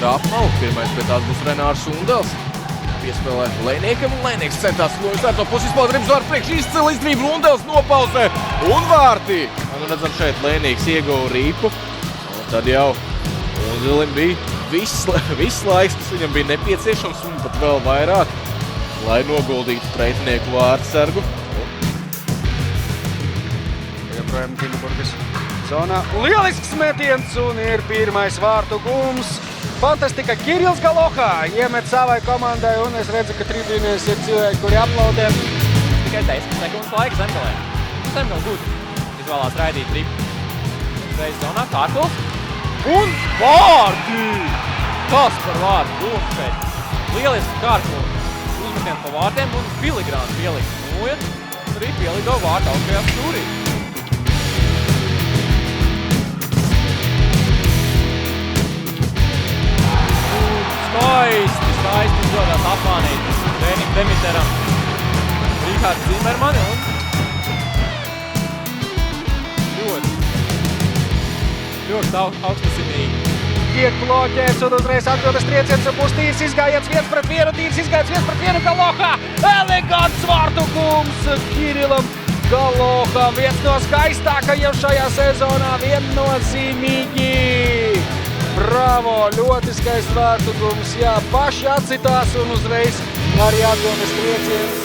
ir apmau. Pirmais pie tās būs Renārs Undels. Piespēlē Lēniekam un Lēnieks centās no sērto pusi izpaut ribas vārdu priekš. Izcila izdrība un Undels nopauzē. Un vārti! Un redzam šeit Lēnieks ieguva rīpu. Un tad jau Undelim bija viss laiks, kas viņam bija nepieciešams un pat vēl vairāk, lai noguldītu pretinieku vārdsargu. Joprojām Kinderburgas zonā. Lielisks metiens un ir pirmais vārtu gums. Fantastika, Kirils Galohā iemet savai komandai un es redzu, ka tribīnēs ir cilvēki, kuri aplaudē. Tikai 10 sekundes laika Zemgalē. Zemgal gudri izvēlās raidīt ripu. Reiz zonā Kārkuls. Un vārdi! Kas par vārdu gums šeit? Lieliski Kārkuls. Uzmetien pa vārdiem un filigrāns pieliks. Noiet, arī pielido vārdu augšajā stūrī. Skaisti izdodas apmānīt Rēnim Demiteram, Rihards Zimermani un ļoti augstasinīgi. Tiek bloķēts un uzreiz atbildes trieciens un būs tīrs izgājiens 1-1, tīrs izgājiens 1-1 Galohā. Elegants vārtu gums Kirilam Galoham, viens no skaistākajiem šajā sezonā, viennozīmīgi. Bravo, ļoti skaists vārtu gums, jā, paši atcitās un uzreiz arī atbildes trieciens